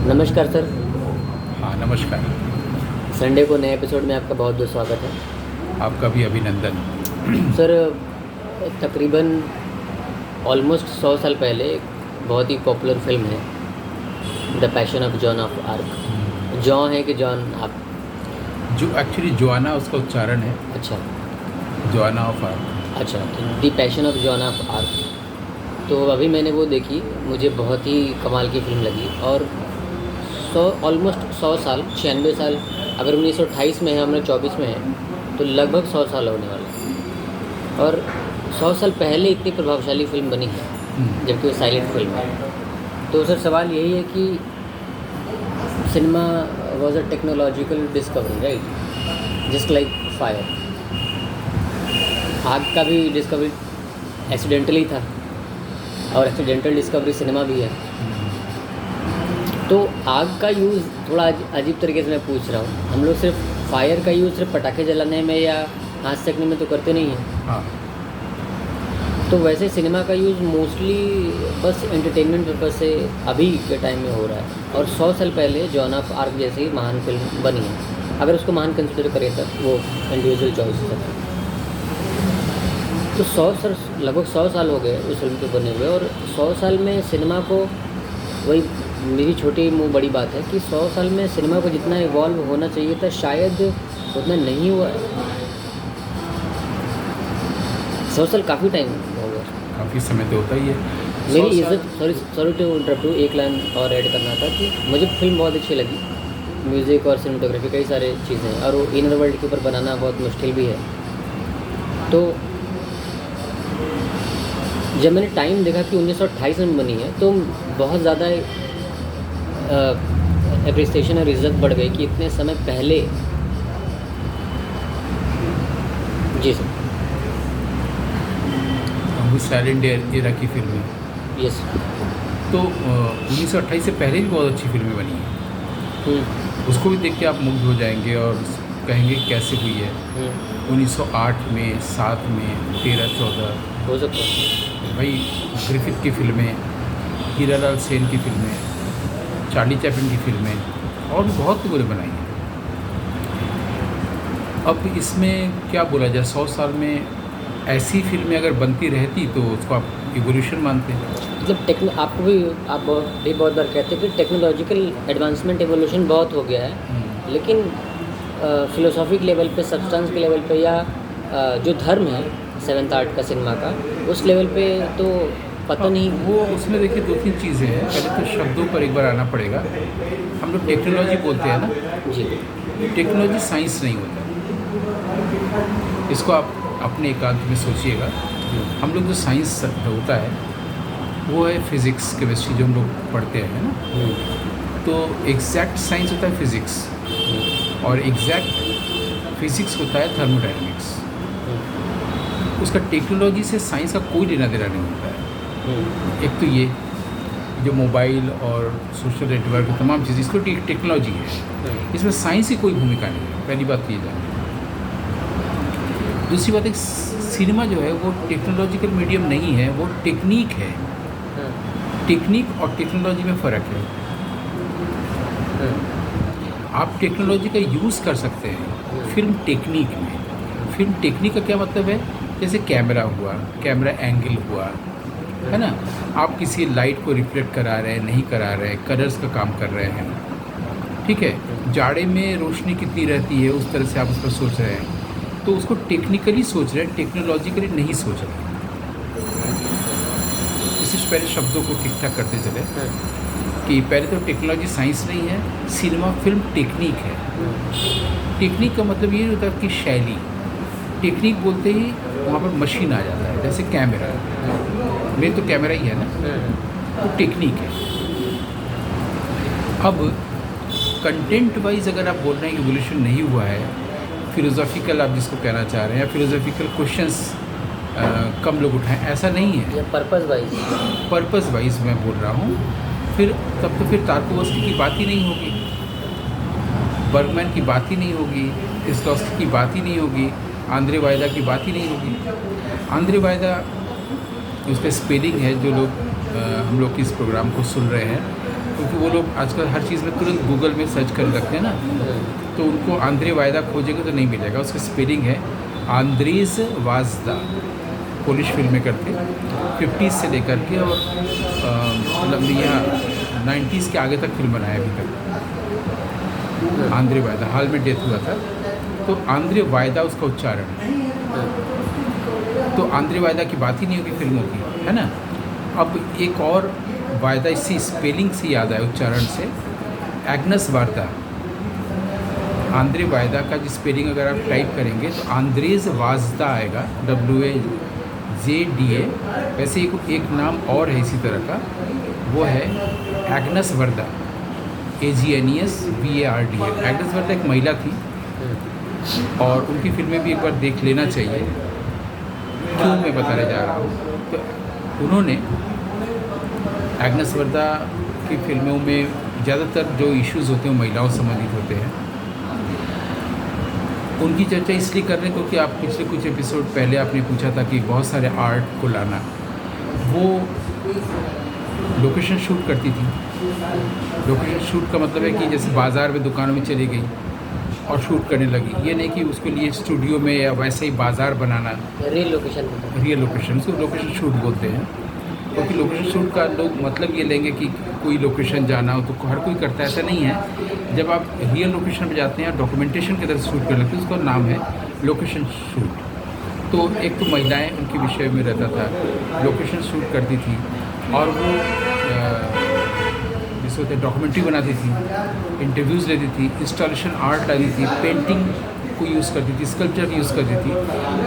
नमस्कार सर। हाँ, नमस्कार। संडे को नए एपिसोड में आपका बहुत बहुत स्वागत है। आपका भी अभिनंदन। सर, तकरीबन ऑलमोस्ट 100 साल पहले एक बहुत ही पॉपुलर फिल्म है the passion of John of arc. John है कि जॉन आप? जो एक्चुअली जोआना उसका उच्चारण है, अच्छा जोआना ऑफ आर्क। अच्छा, तो the passion of John of arc. तो अभी मैंने वो देखी, मुझे बहुत ही कमाल की फिल्म लगी। और ऑलमोस्ट 100 साल, 96 साल, अगर 1928 में है, हमने 24 में है, तो लगभग 100 साल होने वाला है। और 100 साल पहले इतनी प्रभावशाली फिल्म बनी है, जबकि वो साइलेंट फिल्म है। तो सर, सवाल यही है कि cinema was a technological discovery, right? Just like fire. आग का भी डिस्कवरी एक्सीडेंटली था, और एक्सीडेंटल डिस्कवरी सिनेमा भी है। तो आग का यूज़ थोड़ा अजीब तरीके से मैं पूछ रहा हूँ। हम लोग सिर्फ फायर का यूज़ सिर्फ पटाखे जलाने में या हाथ सेकने में तो करते नहीं हैं। हाँ, तो वैसे सिनेमा का यूज़ मोस्टली बस एंटरटेनमेंट पर्पज़ से अभी के टाइम में हो रहा है। और 100 साल पहले जॉन ऑफ आर्क जैसी महान फिल्म बनी है, अगर उसको महान कंसिडर करें तब, वो इंडिविजुअल चॉइस है। तो लगभग 100 साल हो गए उस फिल्म को बने हुए। और 100 साल में सिनेमा को, वही मेरी छोटी मुँह बड़ी बात है कि 100 साल में सिनेमा को जितना इवॉल्व होना चाहिए था, शायद उतना नहीं हुआ है। 100 साल काफ़ी टाइम हो गया, काफ़ी समय तो होता ही है। मेरी इज्जत, सॉरी टू इंटरप्ट, एक लाइन और ऐड करना था कि मुझे फिल्म बहुत अच्छी लगी। म्यूज़िक और सिनेमेटोग्राफी, कई सारे चीज़ें हैं, और वो इनर वर्ल्ड के ऊपर बनाना बहुत मुश्किल भी है। तो जब मैंने टाइम देखा कि 1928 में बनी है, तो बहुत ज़्यादा एप्रिसिएशन और इज़्ज़त बढ़ गई कि इतने समय पहले। जी सर। वो साइलेंट एरा की फिल्म है। यस। तो 1928 से पहले भी बहुत अच्छी फिल्में बनी हैं। उसको भी देख के आप मुग्ध हो जाएंगे और कहेंगे कैसे हुई है। 1908 में, 7 में, 13, 14 हो सकता है भाई। ग्रिफिथ की फिल्में, हीरालाल सेन की फिल्में, चार्ली चैपलिन की फिल्में, और भी बहुत बुरे बनाई हैं। अब इसमें क्या बोला जाए, 100 साल में ऐसी फिल्में अगर बनती रहती तो उसको आप इवोल्यूशन मानते हैं। मतलब आपको भी, आप भी बहुत बार कहते हैं कि टेक्नोलॉजिकल एडवांसमेंट, एवोल्यूशन बहुत हो गया है, लेकिन फिलोसॉफी के लेवल पे, सब्सटेंस के लेवल पे, या जो धर्म है सेवन्थ आर्ट का, सिनेमा का, उस लेवल पे तो पता नहीं। वो उसमें देखिए 2-3 चीज़ें हैं। पहले तो शब्दों पर एक बार आना पड़ेगा। हम लोग टेक्नोलॉजी बोलते हैं ना जी। टेक्नोलॉजी साइंस नहीं होता। इसको आप अपने एकांत में सोचिएगा। हम लोग जो साइंस होता है वो है फिज़िक्स, केमिस्ट्री, जो हम लोग पढ़ते हैं ना। तो एग्जैक्ट साइंस होता है फिज़िक्स, और एग्जैक्ट फिज़िक्स होता है थर्मोडायनेमिक्स। उसका टेक्नोलॉजी से साइंस का कोई लेना देना नहीं होता है। एक तो ये जो मोबाइल और सोशल नेटवर्क, तमाम चीज़, इसको टेक्नोलॉजी है, इसमें साइंस की कोई भूमिका नहीं है। पहली बात ये जानिए। दूसरी बात, एक सिनेमा जो है वो टेक्नोलॉजिकल मीडियम नहीं है, वो टेक्निक है। टेक्निक और टेक्नोलॉजी में फ़र्क है। आप टेक्नोलॉजी का यूज़ कर सकते हैं फिल्म टेक्निक में। फिल्म टेक्निक का क्या मतलब है? जैसे कैमरा हुआ, कैमरा एंगल हुआ, है ना। आप किसी लाइट को रिफ्लेक्ट करा रहे हैं, नहीं करा रहे हैं, कलर्स का काम कर रहे हैं, ठीक है। जाड़े में रोशनी कितनी रहती है, उस तरह से आप उस पर सोच रहे हैं, तो उसको टेक्निकली सोच रहे हैं, टेक्नोलॉजिकली नहीं सोच रहे हैं। इससे पहले शब्दों को ठीक ठाक करते चले कि पहले तो टेक्नोलॉजी साइंस नहीं है, सिनेमा फिल्म टेक्निक है। टेक्निक का मतलब ये होता है कि शैली। टेक्निक बोलते ही वहाँ पर मशीन आ जाता है, जैसे कैमरा, मेरे तो कैमरा ही है ना, तो टेक्निक है। अब कंटेंट वाइज अगर आप बोल रहे हैं कि इवोल्यूशन नहीं हुआ है, फिलोसॉफिकल आप जिसको कहना चाह रहे हैं, या फिलोसॉफिकल क्वेश्चंस कम लोग उठाएं, ऐसा नहीं है। या पर्पस वाइज मैं बोल रहा हूँ। फिर तब तो फिर तारकोवस्की की बात ही नहीं होगी, बर्गमैन की बात ही नहीं होगी, स्टॉस्की की बात ही नहीं होगी, आंद्रे वायदा की बात ही नहीं होगी। आंद्रे वायदा, उसका स्पेलिंग है, जो लोग हम लोग की इस प्रोग्राम को सुन रहे हैं, क्योंकि वो लोग आजकल हर चीज़ में तुरंत गूगल में सर्च कर रखते हैं ना, तो उनको आंद्रे वायदा खोजेंगे तो नहीं मिलेगा। उसका स्पेलिंग है Andrzej Vajda. Polish film maker थे, 50s से लेकर के और मतलब यहाँ 90s के आगे तक फिल्म बनाया अभी तक। आंद्रे वायदा हाल में डेथ हुआ था, तो आंद्रे वायदा उसका उच्चारण है। तो आंद्रे वायदा की बात ही नहीं होगी फिल्मों की, है ना। अब एक और वायदा इसी स्पेलिंग से याद आया, उच्चारण से, एग्नेस वार्दा। आंद्रे वायदा का जो स्पेलिंग अगर आप टाइप करेंगे तो आंद्रेज वाजदा आएगा, WAZDA। वैसे एक नाम और है इसी तरह का, वो है एग्नेस वर्दा, AGNES VARDA। एग्नेस वर्दा एक महिला थी और उनकी फिल्में भी एक बार देख लेना चाहिए। क्यों मैं बताने जा रहा हूँ, तो उन्होंने एग्नेस वर्दा की फिल्मों में ज़्यादातर जो इश्यूज़ होते हैं महिलाओं से संबंधित होते हैं। उनकी चर्चा इसलिए कर रहे हैं क्योंकि आप पिछले कुछ एपिसोड पहले आपने पूछा था कि बहुत सारे आर्ट को लाना, वो लोकेशन शूट करती थी। लोकेशन शूट का मतलब है कि जैसे बाज़ार में दुकानों में चली गई और शूट करने लगी। ये नहीं कि उसके लिए स्टूडियो में या वैसे ही बाज़ार बनाना। रियल लोकेशन, उसको लोकेशन शूट बोलते हैं। क्योंकि लोकेशन शूट का लोग मतलब ये लेंगे कि कोई लोकेशन जाना हो तो हर कोई करता है, ऐसा नहीं है। जब आप रियल लोकेशन पे जाते हैं, डॉक्यूमेंटेशन की तरह शूट कर लेते हैं, उसका नाम है लोकेशन शूट। तो एक तो महिलाएं उनके विषय में रहता था, लोकेशन शूट करती थी और वो जिस होते डॉक्यूमेंट्री बनाती थी, इंटरव्यूज़ लेती थी, इंस्टॉलेशन आर्ट लाती थी, पेंटिंग को यूज़ करती थी, स्कल्पचर की यूज़ करती थी।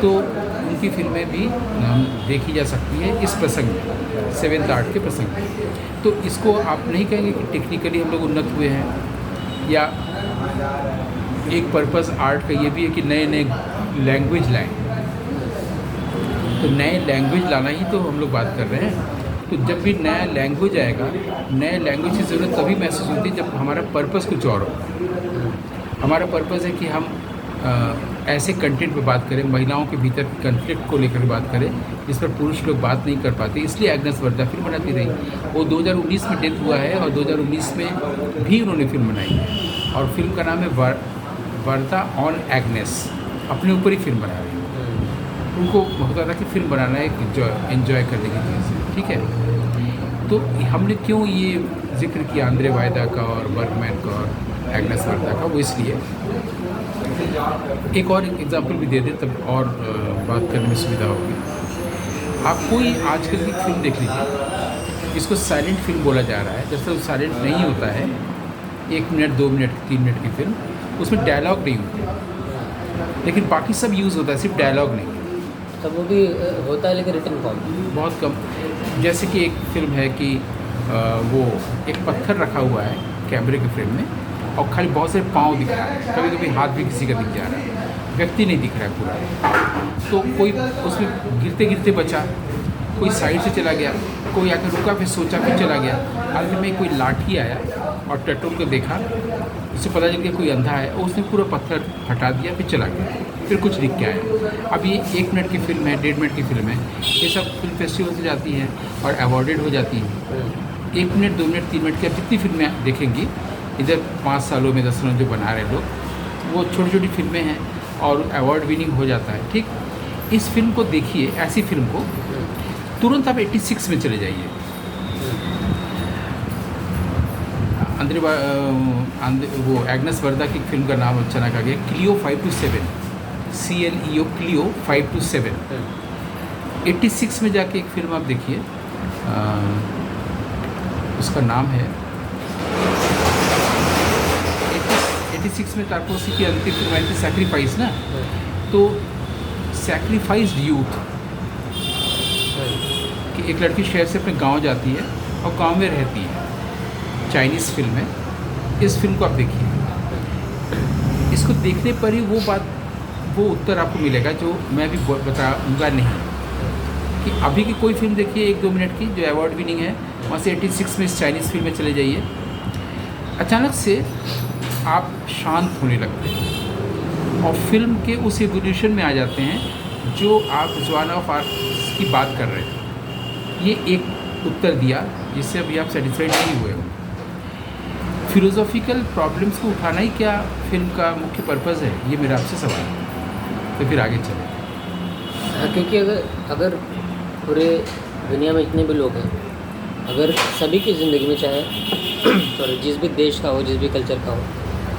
तो उनकी फिल्में भी देखी जा सकती है इस प्रसंग में, 7th आर्ट के प्रसंग में। तो इसको आप नहीं कहेंगे कि टेक्निकली हम लोग उन्नत हुए हैं, या एक पर्पस आर्ट का ये भी है कि नए नए लैंग्वेज लाएँ। तो नए लैंग्वेज लाना ही तो हम लोग बात कर रहे हैं। तो जब भी नया लैंग्वेज आएगा, नए लैंग्वेज की ज़रूरत तभी महसूस होती है जब हमारा पर्पस कुछ और हो। हमारा पर्पस है कि हम ऐसे कंटेंट पे बात करें, महिलाओं के भीतर कॉन्फ्लिक्ट को लेकर बात करें जिस पर पुरुष लोग बात नहीं कर पाते। इसलिए एग्नेस वर्दा फिल्म बनाती रही। वो 2019 में डेथ हुआ है और 2019 में भी उन्होंने फिल्म बनाई है और फिल्म का नाम है वर्दा ऑन एग्नेस। अपने ऊपर ही फिल्म बना रही है। उनको होता था कि फिल्म बनाना एक एंजॉय करने की चीज़ है, ठीक है। तो हमने क्यों ये जिक्र किया आंद्रे वायदा का और बर्गमैन का और एग्नेस वर्दा का, वो इसलिए एक और एग्जांपल भी दे दें तब और बात करने में सुविधा होगी। आप कोई आजकल की फिल्म देख लीजिए, इसको साइलेंट फिल्म बोला जा रहा है। जब तक साइलेंट नहीं होता है, 1 मिनट 2 मिनट 3 मिनट की फिल्म, उसमें डायलॉग नहीं होते, लेकिन बाकी सब यूज़ होता है, सिर्फ डायलॉग नहीं। तब वो भी होता है लेकिन रिटर्न फॉर्म बहुत कम। जैसे कि एक फिल्म है कि वो एक पत्थर रखा हुआ है कैमरे के फ्रेम में और खाली बहुत सारे पाँव दिख रहा है, कभी कभी हाथ भी किसी का दिख जा रहा है, व्यक्ति नहीं दिख रहा है पूरा। तो कोई उसमें गिरते गिरते बचा, कोई साइड से चला गया, कोई आकर रुका, फिर सोचा, फिर चला गया। आखिर में कोई लाठी आया और टटोल को देखा, उससे पता चल गया कोई अंधा है, और उसने पूरा पत्थर हटा दिया, फिर चला गया, फिर कुछ लिख के आया। अब ये 1 मिनट की फिल्म है, 1.5 मिनट की फिल्म है, ये सब फिल्म फेस्टिवल से जाती हैं और अवॉर्डेड हो जाती हैं। 1 मिनट 2 मिनट 3 मिनट की आप जितनी फिल्में देखेंगी इधर 5 सालों में 10 सालों में जो बना रहे लोग, वो छोटी छोटी फिल्में हैं और अवार्ड विनिंग हो जाता है, ठीक। इस फिल्म को देखिए, ऐसी फिल्म को तुरंत आप 86 में चले जाइए। वो एग्नेस वर्दा की फिल्म का नाम अचानक आ गया, क्लियो 527, CLEO, क्लियो 527। 86 में जाके एक फिल्म आप देखिए, उसका नाम है 86 में तारकोसी की अंतिम फिल्म आई थी सैक्रिफाइस ना। तो सैक्रिफाइस्ड यूथ कि एक लड़की शहर से अपने गांव जाती है और गांव में रहती है, चाइनीज़ फिल्म है। इस फिल्म को आप देखिए, इसको देखने पर ही वो उत्तर आपको मिलेगा जो मैं भी बताऊंगा नहीं, कि अभी की कोई फिल्म देखिए 1-2 मिनट की जो अवार्ड विनिंग है, वहाँ से 86 में इस चाइनीज़ फिल्म में चले जाइए, अचानक से आप शांत होने लगते हैं और फिल्म के उस एवोल्यूशन में आ जाते हैं जो आप जॉन ऑफ आर्क की बात कर रहे थे। ये एक उत्तर दिया जिससे अभी आप सेटिस्फाइड नहीं हुए हो। फिलोसॉफिकल प्रॉब्लम्स को उठाना ही क्या फिल्म का मुख्य पर्पज़ है, ये मेरा आपसे सवाल है। तो फिर आगे चलें। हाँ, क्योंकि अगर पूरे दुनिया में इतने भी लोग हैं, अगर सभी की ज़िंदगी में, चाहे सॉरी जिस भी देश का हो, जिस भी कल्चर का हो,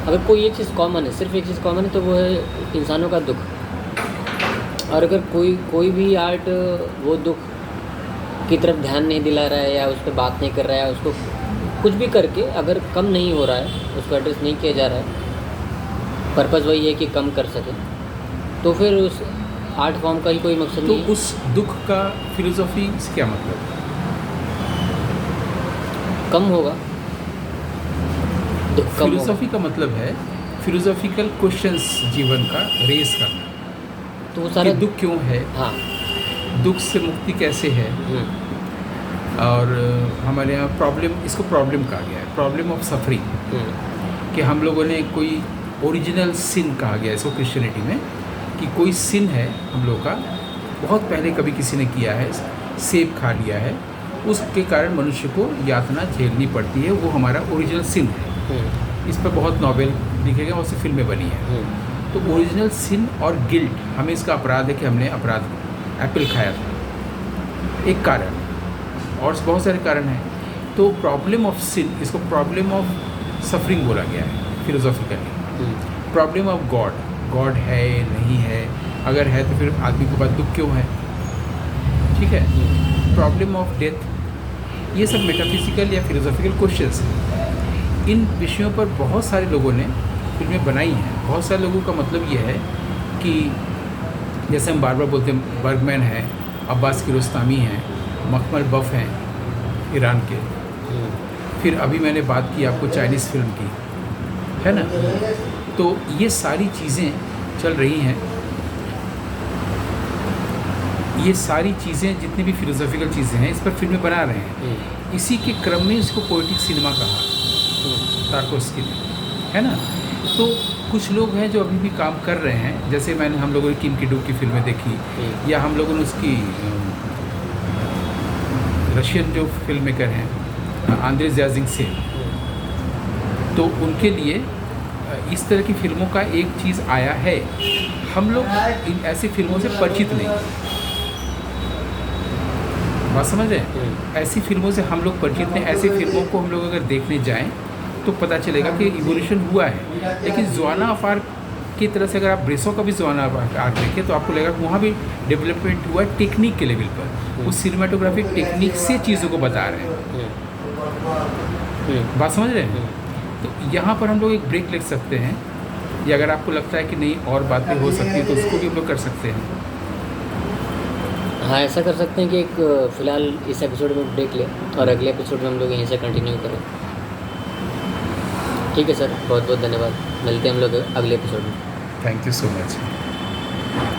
अगर कोई एक चीज़ कॉमन है, सिर्फ एक चीज़ कॉमन है, तो वो है इंसानों का दुख। और अगर कोई भी आर्ट वो दुख की तरफ ध्यान नहीं दिला रहा है, या उस पर बात नहीं कर रहा है, उसको कुछ भी करके अगर कम नहीं हो रहा है, उसको एड्रेस नहीं किया जा रहा है, पर्पज़ वही है कि कम कर सके, तो फिर उस आर्ट फॉर्म का ही कोई मकसद तो नहीं है। उस दुख का फिलोसॉफी से क्या मतलब? कम होगा, दुख कम होगा। फिलोसॉफी का मतलब है फिलोसॉफिकल क्वेश्चंस जीवन का रेस करना, तो वो कि सारा दुख क्यों है, हाँ। दुख से मुक्ति कैसे है। और हमारे यहाँ प्रॉब्लम, इसको प्रॉब्लम कहा गया है, प्रॉब्लम ऑफ सफरिंग, कि हम लोगों ने कोई ओरिजिनल सिन कहा गया है इसको क्रिश्चियनिटी में, कि कोई सिन है हम लोग का, बहुत पहले कभी किसी ने किया है, सेब खा लिया है, उसके कारण मनुष्य को यातना झेलनी पड़ती है, वो हमारा ओरिजिनल सिन है। इस पर बहुत नॉवेल लिखे गए, बहुत सी फिल्में बनी हैं। तो ओरिजिनल सिन और गिल्ट, हमें इसका अपराध है कि हमने एप्पल खाया था, एक कारण, और बहुत सारे कारण हैं। तो प्रॉब्लम ऑफ सिन, इसको प्रॉब्लम ऑफ सफरिंग बोला गया है फिलोसॉफिकली। प्रॉब्लम ऑफ गॉड है नहीं है, अगर है तो फिर आदमी के पास दुख क्यों है, ठीक है। प्रॉब्लम ऑफ डेथ, ये सब मेटाफिजिकल या फिलोसॉफिकल क्वेश्चंस हैं। इन विषयों पर बहुत सारे लोगों ने फिल्में बनाई हैं। बहुत सारे लोगों का मतलब ये है कि जैसे हम बार बार बोलते हैं, बर्गमैन है, अब्बास किरोस्तामी हैं, मखमल बफ हैं ईरान के, फिर अभी मैंने बात की आपको चाइनीज़ फिल्म की, है ना। तो ये सारी चीज़ें चल रही हैं, ये सारी चीज़ें जितनी भी फिलोसॉफिकल चीज़ें हैं, इस पर फिल्में बना रहे हैं। इसी के क्रम में इसको पोएटिक सिनेमा कहा टार्कोव्स्की ने, है ना। तो कुछ लोग हैं जो अभी भी काम कर रहे हैं, जैसे हम लोगों ने किम की-डू की फिल्में देखी, या हम लोगों ने उसकी रशियन जो फिल्म मेकर हैं आंद्रे ज़्याजिंसेव, तो उनके लिए इस तरह की फिल्मों का एक चीज़ आया है, हम लोग इन ऐसी फिल्मों से परिचित नहीं, बात समझ रहे हैं। ऐसी फिल्मों से हम लोग परिचित नहीं, ऐसी फिल्मों को हम लोग अगर देखने जाएं तो पता चलेगा कि इवोल्यूशन हुआ है। लेकिन जोआना ऑफ आर्क की तरह से अगर आप ब्रेसो का भी जोआना ऑफ आर्क देखें तो आपको लगेगा कि वहाँ भी डेवलपमेंट हुआ है टेक्निक के लेवल पर, वो सिनेमाटोग्राफिक टेक्निक से चीज़ों को बता रहे हैं, बात समझ रहे हैं। तो यहाँ पर हम लोग एक ब्रेक ले सकते हैं, या अगर आपको लगता है कि नहीं और बातें हो सकती हैं तो उसको भी हम लोग कर सकते हैं। हाँ, ऐसा कर सकते हैं कि एक फ़िलहाल इस एपिसोड में ब्रेक लें और अगले एपिसोड में हम लोग यहीं से कंटिन्यू करें। ठीक है सर, बहुत बहुत धन्यवाद। मिलते हैं हम लोग अगले एपिसोड में। Thank you so much.